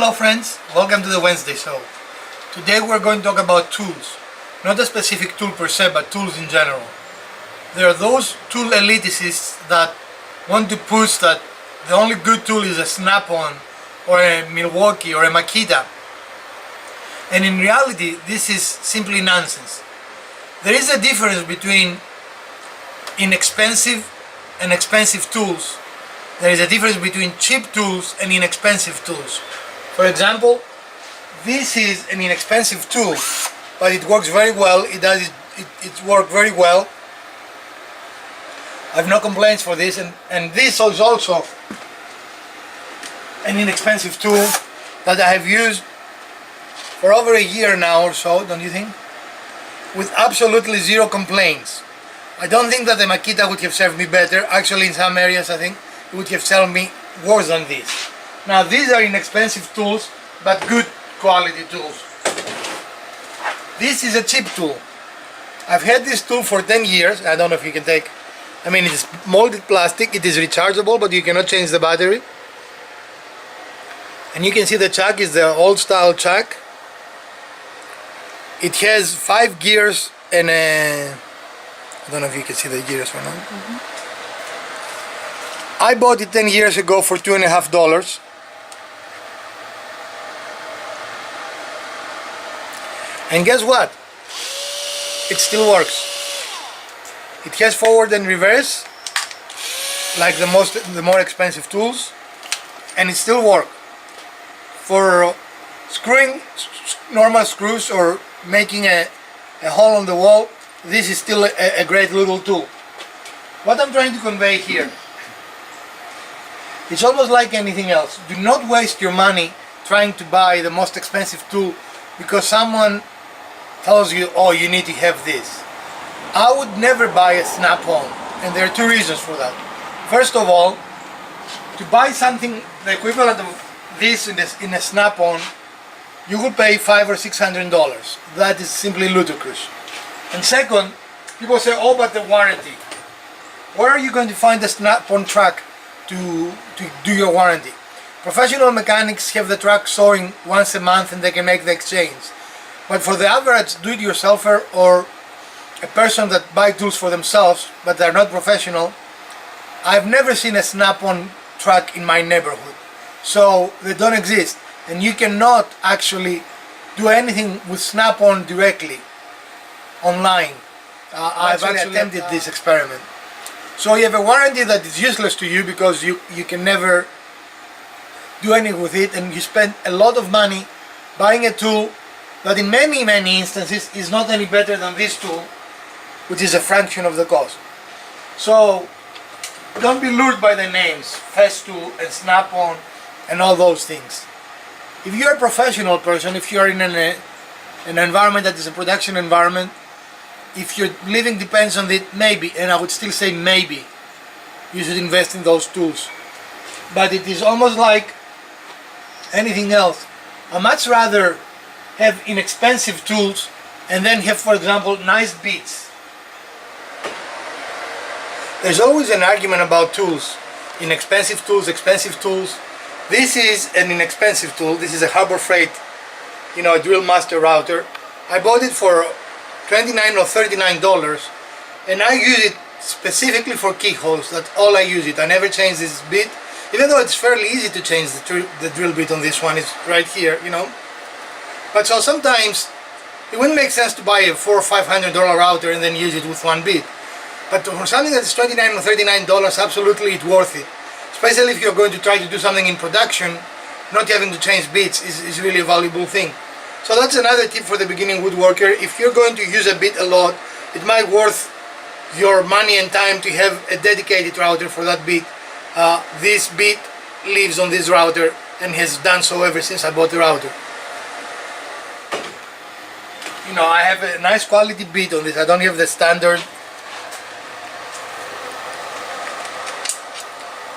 Hello friends, welcome to the Wednesday show. Today we're going to talk about tools. Not a specific tool per se, but tools in general. There are those tool elitists that want to push that the only good tool is a Snap-on or a Milwaukee or a Makita. And in reality, this is simply nonsense. There is a difference between inexpensive and expensive tools. There is a difference between cheap tools and inexpensive tools. For example, this is an inexpensive tool, but it works very well. It works very well. I have no complaints for this, and this is also an inexpensive tool that I have used for over a year now or so, don't you think? With absolutely zero complaints. I don't think that the Makita would have served me better. Actually, in some areas I think it would have served me worse than this. Now these are inexpensive tools, but good quality tools. This is a cheap tool. I've had this tool for 10 years. I don't know if you can take, it is molded plastic, it is rechargeable, but you cannot change the battery. And you can see the chuck is the old style chuck. It has 5 gears and I don't know if you can see the gears or not. I bought it 10 years ago for $2.50. And guess what? It still works. It has forward and reverse, like the more expensive tools, and it still works. For screwing normal screws or making a hole on the wall, this is still a great little tool. What I'm trying to convey here, it's almost like anything else. Do not waste your money trying to buy the most expensive tool because someone tells you, oh, you need to have this. I would never buy a Snap-on, and there are 2 reasons for that. First of all, to buy something the equivalent of this in a Snap-on, you will pay $500 or $600. That is simply ludicrous. And second, people say, oh, but the warranty. Where are you going to find a Snap-on truck to do your warranty? Professional mechanics have the truck soaring once a month and they can make the exchange. But for the average do-it-yourselfer or a person that buy tools for themselves but they're not professional, I've never seen a Snap-on truck in my neighborhood. So they don't exist, and you cannot actually do anything with Snap-on directly online. I've actually attempted this experiment. So you have a warranty that is useless to you because you can never do anything with it, and you spend a lot of money buying a tool that in many instances is not any better than this tool, which is a fraction of the cost. So don't be lured by the names Festool and Snap-on and all those things. If you're a professional person, if you're in an environment that is a production environment, if your living depends on it, maybe, and I would still say maybe, you should invest in those tools. But it is almost like anything else. I'd much rather have inexpensive tools and then have, for example, nice beats. There's always an argument about tools. Inexpensive tools, expensive tools. This is an inexpensive tool. This is a Harbor Freight, a Drill Master router. I bought it for $29 or $39, and I use it specifically for keyholes. That's all I use it. I never change this bit, even though it's fairly easy to change the drill bit on this one. It's right here, But so sometimes it wouldn't make sense to buy a $400 or $500 router and then use it with one bit. But for something that's $29 or $39, absolutely it's worth it. Especially if you're going to try to do something in production, not having to change bits is really a valuable thing. So that's another tip for the beginning woodworker. If you're going to use a bit a lot, it might worth your money and time to have a dedicated router for that bit. This bit lives on this router and has done so ever since I bought the router. I have a nice quality bit on this. I don't have the standard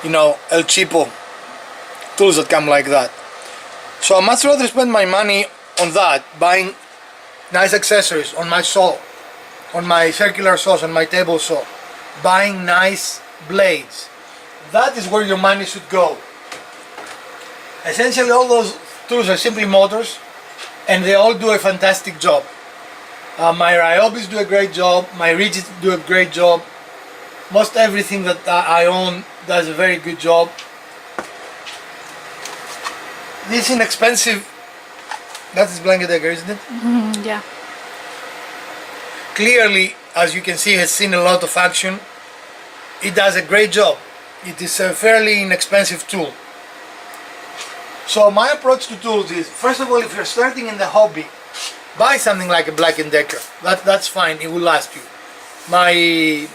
El Cheapo tools that come like that. So I much rather spend my money on that, buying nice accessories on my saw, on my circular saws, on my table saw, buying nice blades. That is where your money should go. Essentially all those tools are simply motors, and they all do a fantastic job. My Ryobis do a great job, my Rigids do a great job, most everything that I own does a very good job. This inexpensive, that is Blank & Decker, isn't it? Yeah. Clearly, as you can see, has seen a lot of action. It does a great job. It is a fairly inexpensive tool. So my approach to tools is, first of all, if you're starting in the hobby, buy something like a Black & Decker. That's fine, it will last you. My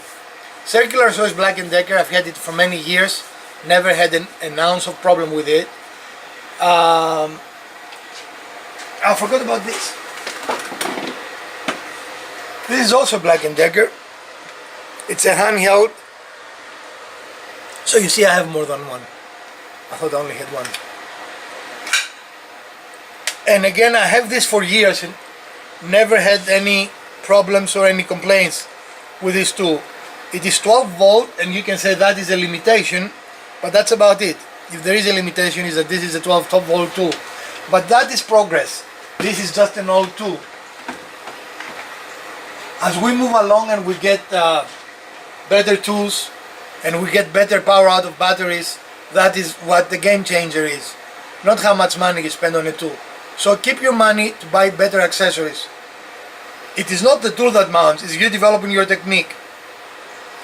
circular saw is Black & Decker. I've had it for many years, never had an ounce of problem with it. I forgot about this. This is also Black & Decker. It's a handheld. So you see I have more than one. I thought I only had one. And again, I have this for years and never had any problems or any complaints with this tool. It is 12 volt, and you can say that is a limitation, but that's about it. If there is a limitation, is that this is a 12 volt tool. But that is progress. This is just an old tool. As we move along and we get better tools and we get better power out of batteries, that is what the game changer is. Not how much money you spend on a tool. So keep your money to buy better accessories. It is not the tool that mounts, it's you developing your technique.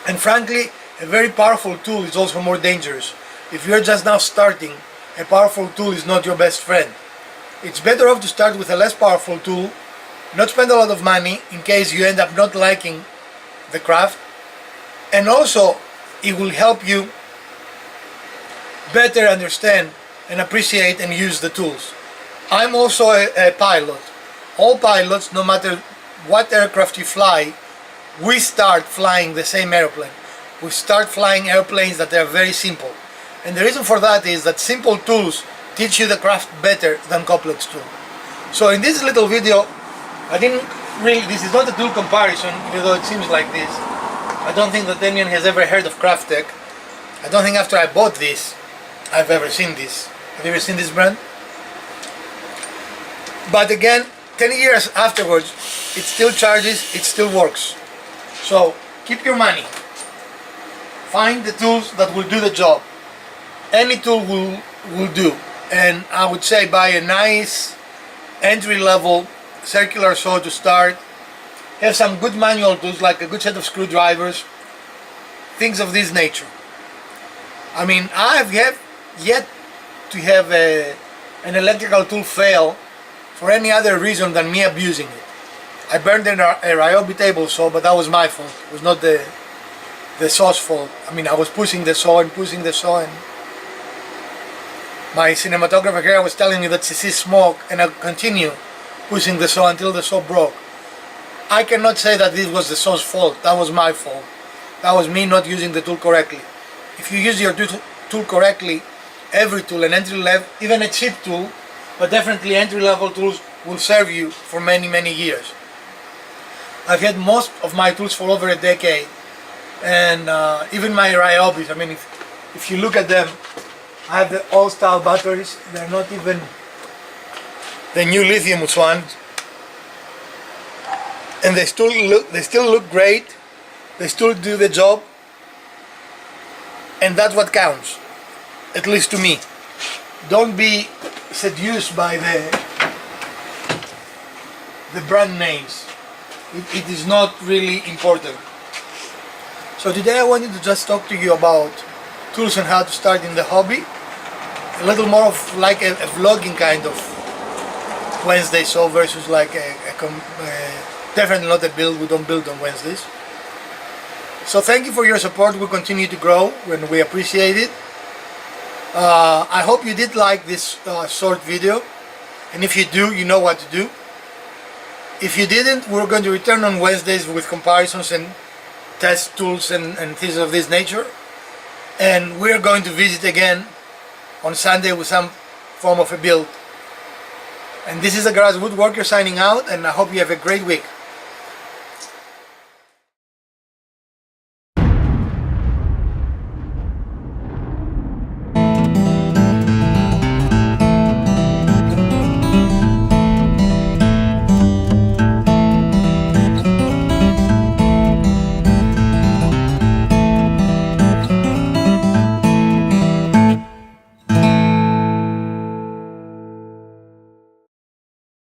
And frankly, a very powerful tool is also more dangerous. If you're just now starting, a powerful tool is not your best friend. It's better off to start with a less powerful tool, not spend a lot of money in case you end up not liking the craft, and also it will help you better understand and appreciate and use the tools. I'm also a pilot. All pilots, no matter what aircraft you fly, we start flying the same airplane. We start flying airplanes that are very simple. And the reason for that is that simple tools teach you the craft better than complex tools. So in this little video, this is not a tool comparison, even though it seems like this. I don't think that anyone has ever heard of Craft Tech. I don't think after I bought this, I've ever seen this. Have you ever seen this brand? But again, 10 years afterwards, it still charges, it still works. So keep your money. Find the tools that will do the job. Any tool will do. And I would say buy a nice entry-level circular saw to start. Have some good manual tools like a good set of screwdrivers. Things of this nature. I mean, I have yet to have an electrical tool fail for any other reason than me abusing it. I burned a Ryobi table saw, but that was my fault. It was not the saw's fault. I mean, I was pushing the saw, and my cinematographer here was telling me that she sees smoke, and I continue pushing the saw until the saw broke. I cannot say that this was the saw's fault. That was my fault. That was me not using the tool correctly. If you use your tool correctly, every tool, an entry level, even a cheap tool, but definitely entry level tools will serve you for many, many years. I've had most of my tools for over a decade, and even my Ryobis. I mean, if you look at them, I have the old style batteries. They're not even the new lithium ones, and they still look great. They still do the job, and that's what counts, at least to me. Don't be seduced by the brand names. It is not really important. So today I wanted to just talk to you about tools and how to start in the hobby. A little more of like a vlogging kind of Wednesday show versus like definitely not a build. We don't build on Wednesdays. So thank you for your support. We'll continue to grow and we appreciate it. I hope you did like this short video, and if you do, you know what to do. If you didn't, we're going to return on Wednesdays with comparisons and test tools and things of this nature, and we're going to visit again on Sunday with some form of a build. And this is the Garage Woodworker signing out, and I hope you have a great week.